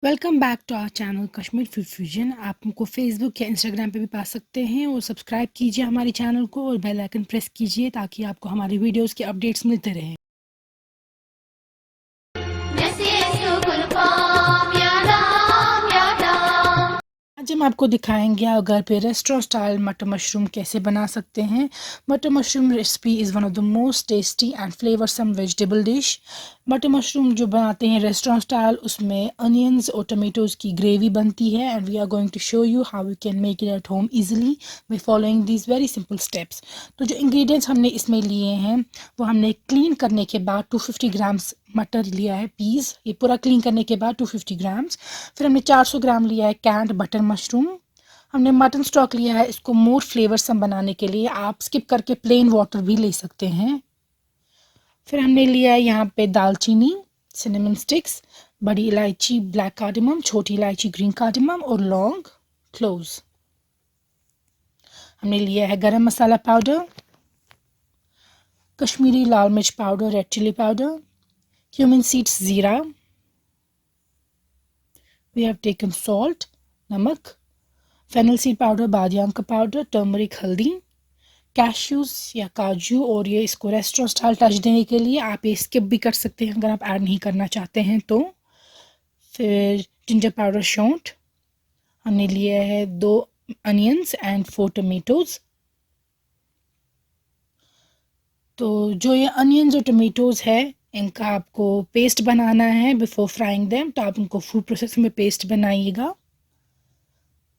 Welcome back to our channel Kashmir food fusion. आप हमको Facebook या इंस्टाग्राम पे भी पा सकते हैं और सब्सक्राइब कीजिए हमारे चैनल को और बेल आइकन प्रेस कीजिए ताकि आपको हमारी वीडियोस के अपडेट्स मिलते रहें। आज हम आपको दिखाएंगे आप घर पे रेस्टोरेंट स्टाइल मटर मशरूम कैसे बना सकते हैं। Matar mushroom recipe is one of the most tasty and flavoursome vegetable dish. मटर मशरूम जो बनाते हैं रेस्टोरेंट स्टाइल, उसमें अनियंस और टमेटोज़ की ग्रेवी बनती है and we are going to show you how you can make it at home easily by following these very simple steps. तो जो इंग्रेडिएंट्स हमने इसमें लिए हैं वो हमने क्लीन करने के बाद 250 ग्राम्स मटर लिया है, पीस, ये पूरा क्लीन करने के बाद 250 ग्राम्स। फिर हमने 400 ग्राम लिया है कैंड बटर मशरूम। हमने मटन स्टॉक लिया है, इसको मोर फ्लेवरसम बनाने के लिए आप स्किप करके प्लेन वाटर भी ले सकते हैं। फिर हमने लिया है यहाँ पे दालचीनी, सिनेमन स्टिक्स, बड़ी इलायची ब्लैक कार्डमम, छोटी इलायची ग्रीन कार्डमम और लौंग क्लोव्स। हमने लिया है गरम मसाला पाउडर, कश्मीरी लाल मिर्च powder, red chilli powder, cumin seeds जीरा, we have taken salt, नमक, फेनल सीड पाउडर बादाम का पाउडर, टर्मरिक हल्दी, कैश्यूज या काजू, और ये इसको रेस्टोरेंट स्टाइल टच देने के लिए आप ये स्किप भी कर सकते हैं अगर आप ऐड नहीं करना चाहते हैं तो। फिर जिंजर पाउडर शौंठ, हमने लिया है 2 अनियंस एंड 4 टमेटोज़। तो जो ये अनियंस और टमेटोज़ है इनका आपको पेस्ट बनाना है बिफोर फ्राइंग देम, तो आप इनको फूड प्रोसेसर में पेस्ट बनाइएगा।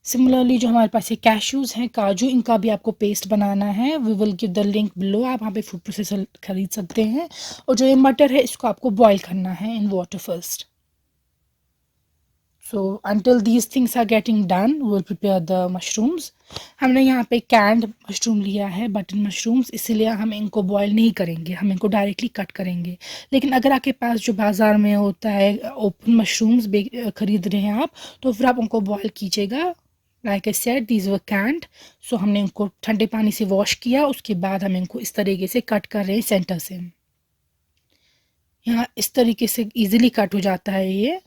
सिमिलरली जो हमारे पास ये कैश्यूज़ हैं, काजू, इनका भी आपको पेस्ट बनाना है। We will give the link below, आप वहाँ पे फूड प्रोसेसर खरीद सकते हैं। और जो ये मटर है इसको आपको बॉईल करना है in water first. So until these things are getting done we will prepare the mushrooms. हमने यहाँ पे कैंड मशरूम लिया है, बटन मशरूम्स, इसीलिए हम इनको बॉईल नहीं करेंगे, हम इनको डायरेक्टली कट करेंगे। लेकिन अगर आपके पास जो बाज़ार में होता है ओपन मशरूम्स खरीद रहे हैं आप, तो फिर आप उनको बॉईल कीजिएगा। Like I said these were canned, so हमने इनको ठंडे पानी से वॉश किया, उसके बाद हम इनको इस तरीके से कट कर रहे हैं सेंटर से। यहाँ इस तरीके से इजीली कट हो जाता है ये।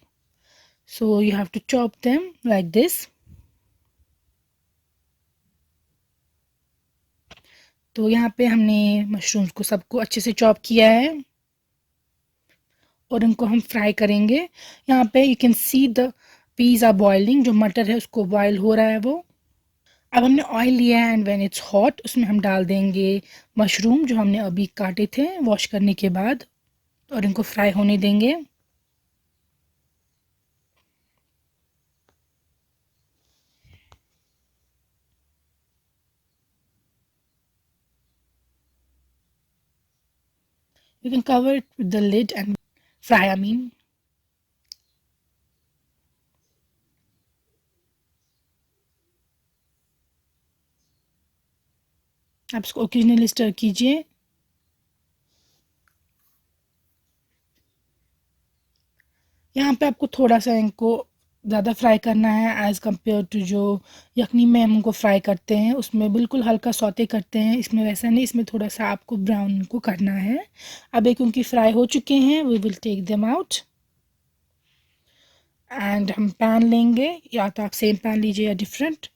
So you have to chop them like this. तो यहाँ पे हमने मशरूम्स को सबको अच्छे से चॉप किया है और इनको हम फ्राई करेंगे। यहाँ पे you can see the peas are boiling, जो मटर है उसको बॉयल हो रहा है वो। अब हमने ऑयल लिया है एंड व्हेन इट्स हॉट उसमें हम डाल देंगे मशरूम जो हमने अभी काटे थे वॉश करने के बाद, और इनको फ्राई होने देंगे। You can cover it with the lid and fry, I mean. आप इसको ओकेजनली स्टर कीजिए। यहाँ पे आपको थोड़ा सा इनको ज़्यादा फ्राई करना है एज़ कम्पेयर टू जो यखनी में हम उनको फ्राई करते हैं, उसमें बिल्कुल हल्का सौते करते हैं, इसमें वैसा नहीं, इसमें थोड़ा सा आपको ब्राउन को करना है। अब एक उनकी फ्राई हो चुके हैं, we will take them out and हम पैन लेंगे, या तो आप सेम पैन लीजिए या डिफरेंट।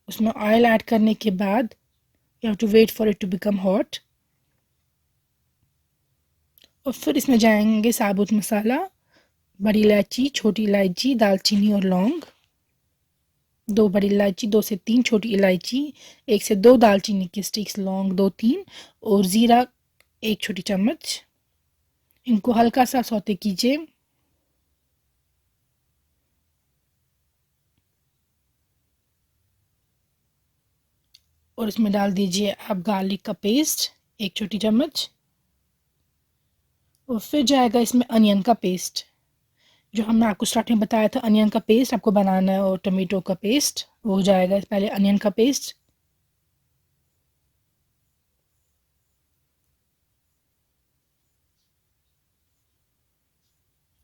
उसमें ऑयल ऐड करने के बाद you have to wait for it to become hot, और फिर इसमें जाएंगे साबुत मसाला, बड़ी इलायची, छोटी इलायची, दालचीनी और लौंग, 2 बड़ी इलायची, 2 से 3 छोटी इलायची, 1 से 2 दालचीनी के स्टिक्स, लौंग 2-3 और ज़ीरा 1 छोटी चम्मच। इनको हल्का सा सौते कीजिए। और इसमें डाल दीजिए आप गार्लिक का पेस्ट 1 छोटी चम्मच, और फिर जाएगा इसमें अनियन का पेस्ट, जो हमने आपको स्टार्टिंग में बताया था अनियन का पेस्ट आपको बनाना है, और टमेटो का पेस्ट, वो हो जाएगा पहले अनियन का पेस्ट।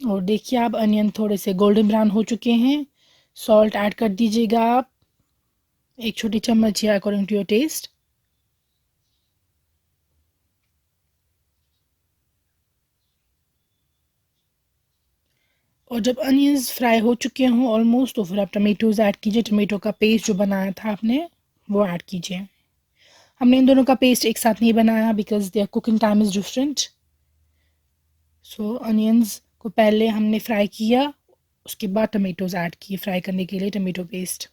और देखिए आप अनियन थोड़े से गोल्डन ब्राउन हो चुके हैं। सॉल्ट ऐड कर दीजिएगा आप 1 छोटी चम्मच या अकॉर्डिंग टू योर टेस्ट। और जब अनियंस फ्राई हो चुके हों ऑलमोस्ट, तो फिर आप टमेटोज़ ऐड कीजिए। टमेटो का पेस्ट जो बनाया था आपने वो ऐड कीजिए। हमने इन दोनों का पेस्ट एक साथ नहीं बनाया because their cooking time is different. So onions को पहले हमने फ्राई किया, उसके बाद टमेटोज़ ऐड किए फ्राई करने के लिए टमेटो पेस्ट।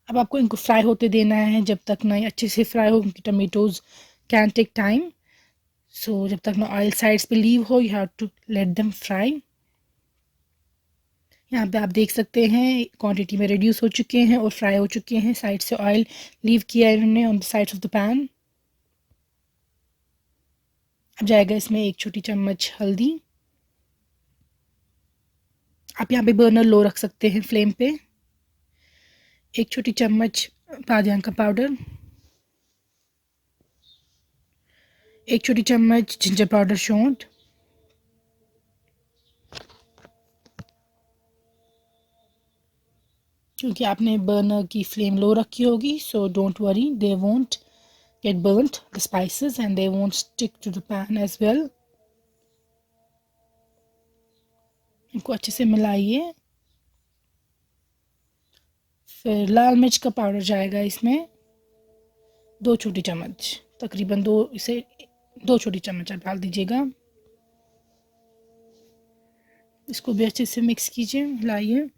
अब आपको इनको फ्राई होते देना है जब तक ना ये अच्छे से फ्राई हो, क्योंकि tomatoes can take time. So जब तक ना ऑयल साइड्स पे लीव हो, you have to let them fry. यहाँ पे आप देख सकते हैं क्वांटिटी में रिड्यूस हो चुके हैं और फ्राई हो चुके हैं। साइड से ऑयल लीव किया है इन्होंने on the sides of the pan. अब जाएगा इसमें 1 छोटी चम्मच हल्दी। आप यहाँ पे बर्नर लो रख सकते हैं फ्लेम पे। 1 छोटी चम्मच पादियान का पाउडर, 1 छोटी चम्मच जिंजर पाउडर शोंठ, क्योंकि आपने बर्नर की फ्लेम लो रखी होगी, so don't worry, they won't get burnt the spices and they won't stick to the pan as well। इनको अच्छे से मिलाइए। फिर लाल मिर्च का पाउडर जाएगा इसमें 2 छोटी चम्मच, तकरीबन 2 छोटी चम्मच आप डाल दीजिएगा। इसको भी अच्छे से मिक्स कीजिए, मिलाइए।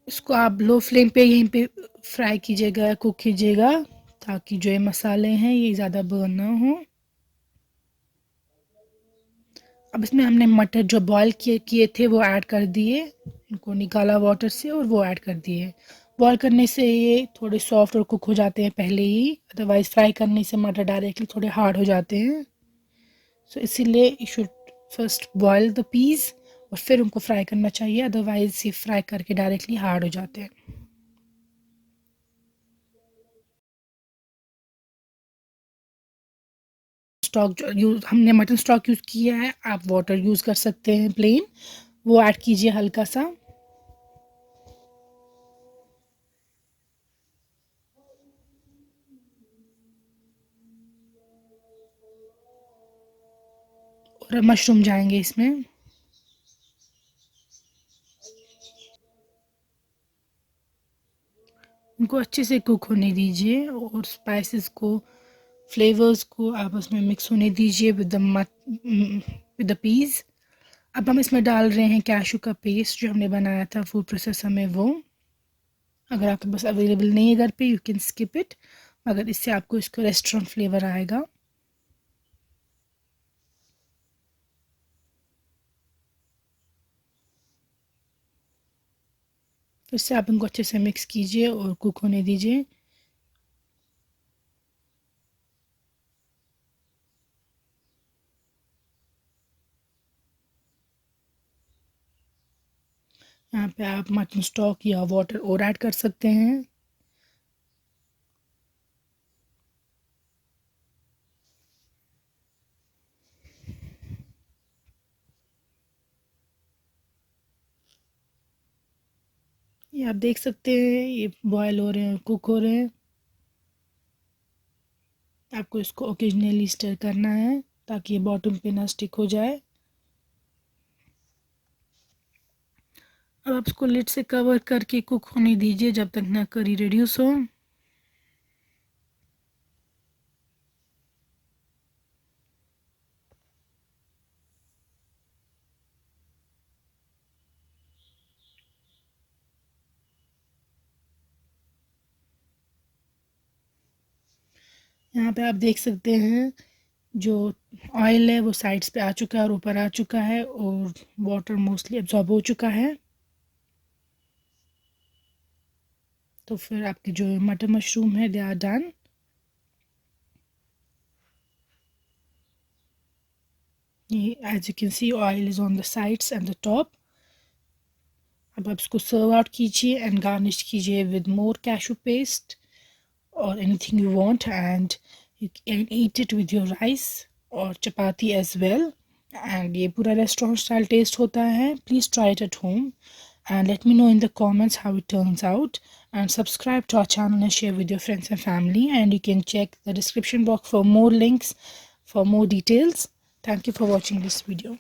इसको आप लो फ्लेम पे यहीं पे फ्राई कीजिएगा, कुक कीजिएगा, ताकि जो ये मसाले हैं ये ज़्यादा बर्न ना हो। अब इसमें हमने मटर जो बॉईल किए थे वो ऐड कर दिए, इनको निकाला वाटर से और वो ऐड कर दिए। बॉईल करने से ये थोड़े सॉफ्ट और कुक हो जाते हैं पहले ही, अदरवाइज़ फ्राई करने से मटर डायरेक्टली थोड़े हार्ड हो जाते हैं। सो इसीलिए you should first boil the peas और फिर उनको फ्राई करना चाहिए, अदरवाइज़ ये फ्राई करके डायरेक्टली हार्ड हो जाते हैं। स्टॉक जो हमने मटन स्टॉक यूज़ किया है, आप वाटर यूज़ कर सकते हैं प्लेन, वो ऐड कीजिए हल्का सा। और मशरूम जाएंगे इसमें। उनको अच्छे से कुक होने दीजिए और स्पाइसेस को, फ्लेवर्स को आपस में मिक्स होने दीजिए विद द पीस। अब हम इसमें डाल रहे हैं कैशू का पेस्ट जो हमने बनाया था फूड प्रोसेसर में वो। अगर आपके पास अवेलेबल नहीं है घर पे, यू कैन स्किप इट, मगर इससे आपको इसको रेस्टोरेंट फ्लेवर आएगा। फिर से आप इनको अच्छे से मिक्स कीजिए और कुक होने दीजिए। यहाँ पे आप मटन स्टॉक या वाटर और ऐड कर सकते हैं। ये आप देख सकते हैं ये बॉयल हो रहे हैं, कुक हो रहे हैं। आपको इसको ओकेजनली स्टर करना है ताकि ये बॉटम पे ना स्टिक हो जाए। अब आप इसको लिड से कवर करके कुक होने दीजिए जब तक ना करी रिड्यूस हो। यहाँ पे आप देख सकते हैं जो ऑयल है वो साइड्स पे आ चुका है और ऊपर आ चुका है और वाटर मोस्टली एब्जॉर्ब हो चुका है। तो फिर आपके जो मटर मशरूम है दे आर डन। ये as you can see oil is on the sides and the top. अब आप इसको सर्व आउट कीजिए एंड गार्निश कीजिए with more cashew paste or anything you want, and you can eat it with your rice or chapati as well। and ये पूरा restaurant style test होता है। Please try it at home and let me know in the comments how it turns out, and subscribe to our channel and share with your friends and family, and you can check the description box for more links for more details. Thank you for watching this video.